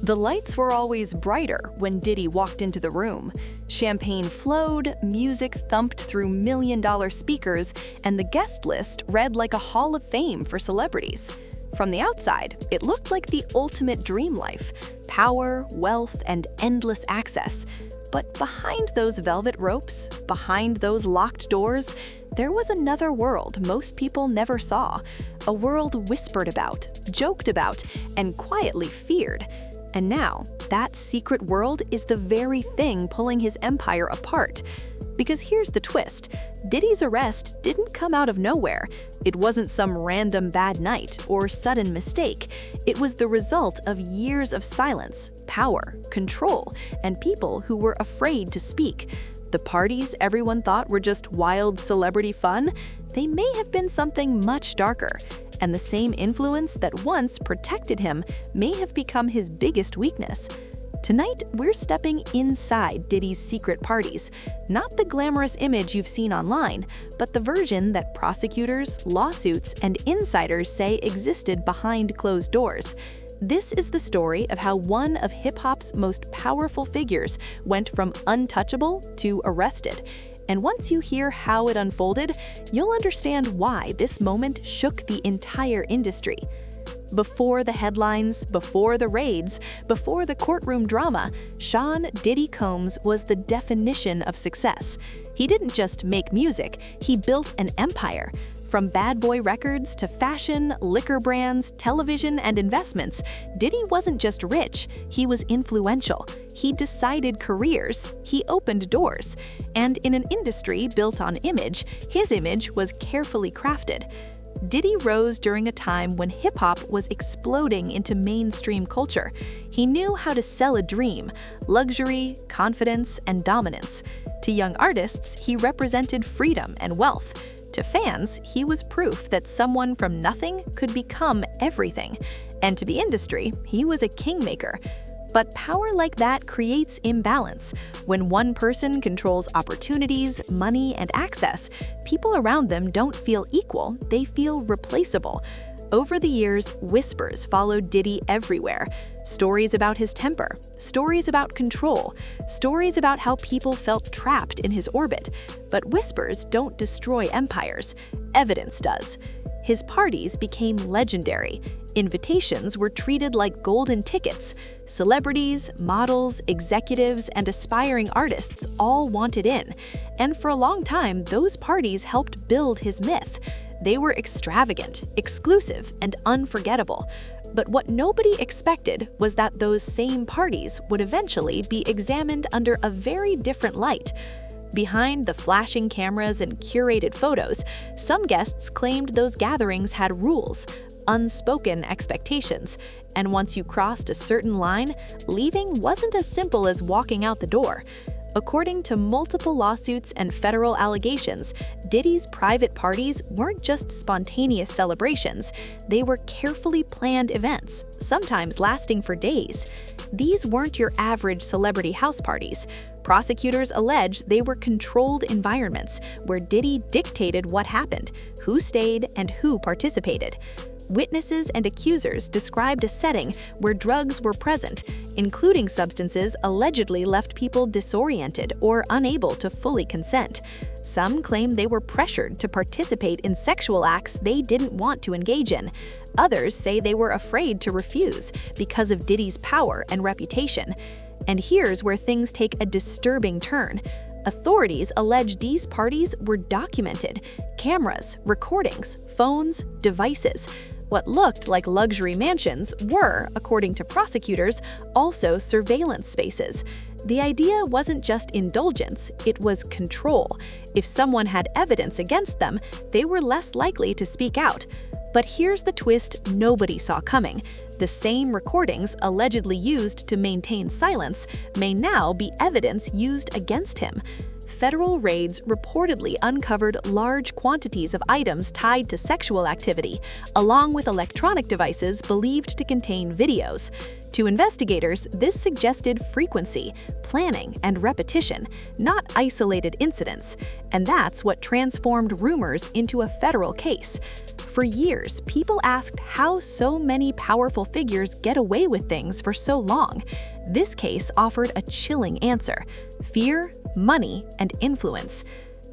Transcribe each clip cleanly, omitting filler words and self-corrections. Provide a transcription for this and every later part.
The lights were always brighter when Diddy walked into the room. Champagne flowed, music thumped through million-dollar speakers, and the guest list read like a hall of fame for celebrities. From the outside, it looked like the ultimate dream life: power, wealth, and endless access. But behind those velvet ropes, behind those locked doors, there was another world most people never saw. A world whispered about, joked about, and quietly feared. And now, that secret world is the very thing pulling his empire apart. Because here's the twist: Diddy's arrest didn't come out of nowhere. It wasn't some random bad night or sudden mistake. It was the result of years of silence, power, control, and people who were afraid to speak. The parties everyone thought were just wild celebrity fun, they may have been something much darker. And the same influence that once protected him may have become his biggest weakness. Tonight, we're stepping inside Diddy's secret parties. Not the glamorous image you've seen online, but the version that prosecutors, lawsuits, and insiders say existed behind closed doors. This is the story of how one of hip-hop's most powerful figures went from untouchable to arrested. And once you hear how it unfolded, you'll understand why this moment shook the entire industry. Before the headlines, before the raids, before the courtroom drama, Sean "Diddy" Combs was the definition of success. He didn't just make music, he built an empire. From Bad Boy Records to fashion, liquor brands, television, and investments, Diddy wasn't just rich, he was influential. He decided careers, he opened doors. And in an industry built on image, his image was carefully crafted. Diddy rose during a time when hip-hop was exploding into mainstream culture. He knew how to sell a dream: luxury, confidence, and dominance. To young artists, he represented freedom and wealth. To fans, he was proof that someone from nothing could become everything. And to the industry, he was a kingmaker. But power like that creates imbalance. When one person controls opportunities, money, and access, people around them don't feel equal, they feel replaceable. Over the years, whispers followed Diddy everywhere. Stories about his temper, stories about control, stories about how people felt trapped in his orbit. But whispers don't destroy empires, evidence does. His parties became legendary. Invitations were treated like golden tickets. Celebrities, models, executives, and aspiring artists all wanted in. And for a long time, those parties helped build his myth. They were extravagant, exclusive, and unforgettable. But what nobody expected was that those same parties would eventually be examined under a very different light. Behind the flashing cameras and curated photos, some guests claimed those gatherings had rules, unspoken expectations, and once you crossed a certain line, leaving wasn't as simple as walking out the door. According to multiple lawsuits and federal allegations, Diddy's private parties weren't just spontaneous celebrations, they were carefully planned events, sometimes lasting for days. These weren't your average celebrity house parties. Prosecutors allege they were controlled environments where Diddy dictated what happened, who stayed, and who participated. Witnesses and accusers described a setting where drugs were present, including substances allegedly left people disoriented or unable to fully consent. Some claim they were pressured to participate in sexual acts they didn't want to engage in. Others say they were afraid to refuse because of Diddy's power and reputation. And here's where things take a disturbing turn. Authorities allege these parties were documented: cameras, recordings, phones, devices. What looked like luxury mansions were, according to prosecutors, also surveillance spaces. The idea wasn't just indulgence, it was control. If someone had evidence against them, they were less likely to speak out. But here's the twist nobody saw coming. The same recordings allegedly used to maintain silence may now be evidence used against him. federal raids reportedly uncovered large quantities of items tied to sexual activity, along with electronic devices believed to contain videos. To investigators, this suggested frequency, planning, and repetition, not isolated incidents, and that's what transformed rumors into a federal case. For years, people asked how so many powerful figures get away with things for so long. This case offered a chilling answer: fear, money, and influence.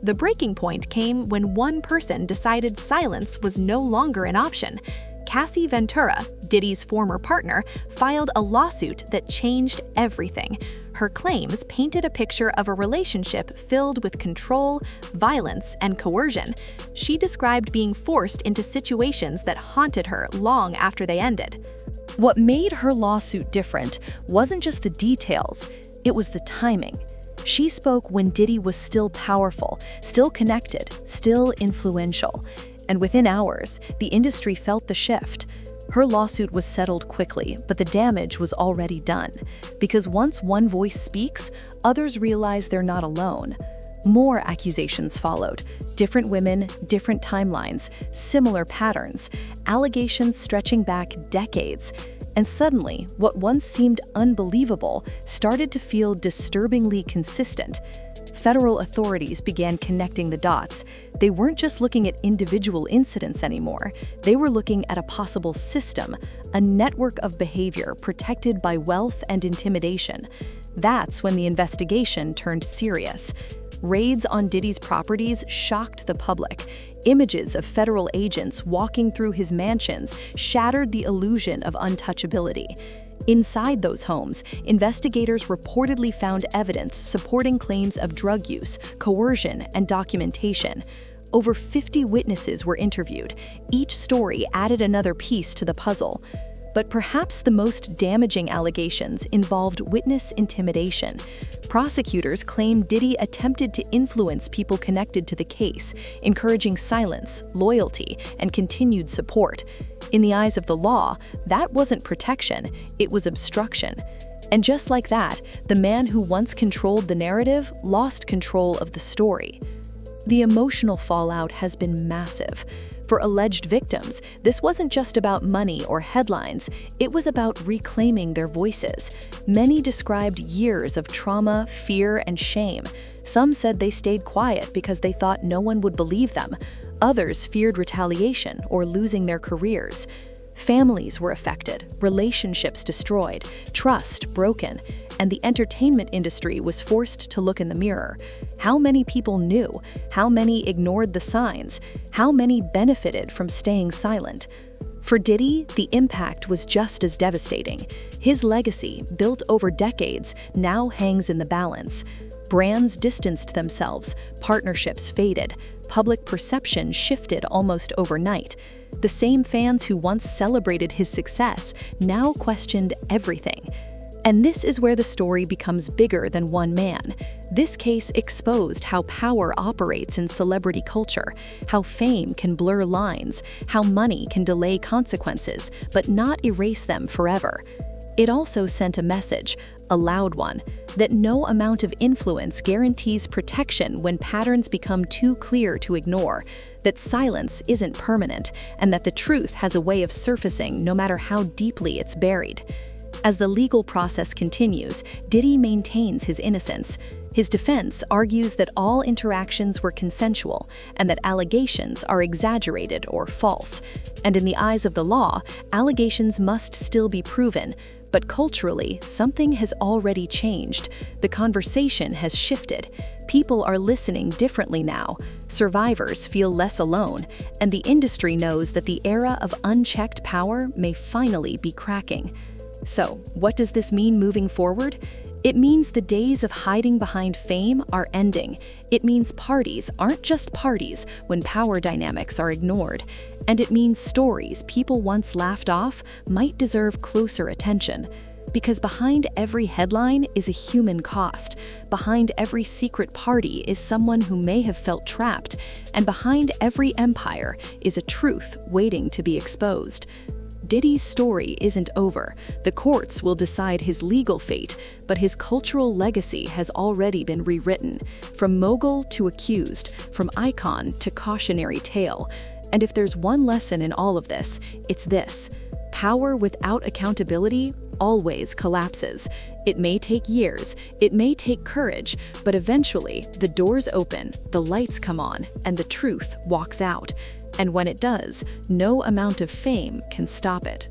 The breaking point came when one person decided silence was no longer an option. Cassie Ventura, Diddy's former partner, filed a lawsuit that changed everything. Her claims painted a picture of a relationship filled with control, violence, and coercion. She described being forced into situations that haunted her long after they ended. What made her lawsuit different wasn't just the details, it was the timing. She spoke when Diddy was still powerful, still connected, still influential. And within hours, the industry felt the shift. Her lawsuit was settled quickly, but the damage was already done. Because once one voice speaks, others realize they're not alone. More accusations followed. Different women, different timelines, similar patterns, allegations stretching back decades. And suddenly, what once seemed unbelievable started to feel disturbingly consistent. Federal authorities began connecting the dots. They weren't just looking at individual incidents anymore. They were looking at a possible system, a network of behavior protected by wealth and intimidation. That's when the investigation turned serious. Raids on Diddy's properties shocked the public. Images of federal agents walking through his mansions shattered the illusion of untouchability. Inside those homes, investigators reportedly found evidence supporting claims of drug use, coercion, and documentation. Over 50 witnesses were interviewed. Each story added another piece to the puzzle. But perhaps the most damaging allegations involved witness intimidation. Prosecutors claimed Diddy attempted to influence people connected to the case, encouraging silence, loyalty, and continued support. In the eyes of the law, that wasn't protection, it was obstruction. And just like that, the man who once controlled the narrative lost control of the story. The emotional fallout has been massive. For alleged victims, this wasn't just about money or headlines, it was about reclaiming their voices. Many described years of trauma, fear, and shame. Some said they stayed quiet because they thought no one would believe them. Others feared retaliation or losing their careers. Families were affected, relationships destroyed, trust broken, and the entertainment industry was forced to look in the mirror. How many people knew? How many ignored the signs? How many benefited from staying silent? For Diddy, the impact was just as devastating. His legacy, built over decades, now hangs in the balance. Brands distanced themselves, partnerships faded, public perception shifted almost overnight. The same fans who once celebrated his success now questioned everything. And this is where the story becomes bigger than one man. This case exposed how power operates in celebrity culture, how fame can blur lines, how money can delay consequences, but not erase them forever. It also sent a message, a loud one, that no amount of influence guarantees protection when patterns become too clear to ignore, that silence isn't permanent, and that the truth has a way of surfacing no matter how deeply it's buried. As the legal process continues, Diddy maintains his innocence. His defense argues that all interactions were consensual and that allegations are exaggerated or false. And in the eyes of the law, allegations must still be proven. But culturally, something has already changed. The conversation has shifted. People are listening differently now. Survivors feel less alone, and the industry knows that the era of unchecked power may finally be cracking. So, what does this mean moving forward? It means the days of hiding behind fame are ending. It means parties aren't just parties when power dynamics are ignored. And it means stories people once laughed off might deserve closer attention. Because behind every headline is a human cost. Behind every secret party is someone who may have felt trapped. And behind every empire is a truth waiting to be exposed. Diddy's story isn't over. The courts will decide his legal fate, but his cultural legacy has already been rewritten. From mogul to accused, from icon to cautionary tale. And if there's one lesson in all of this, it's this: power without accountability always collapses. It may take years, it may take courage, but eventually the doors open, the lights come on, and the truth walks out. And when it does, no amount of fame can stop it.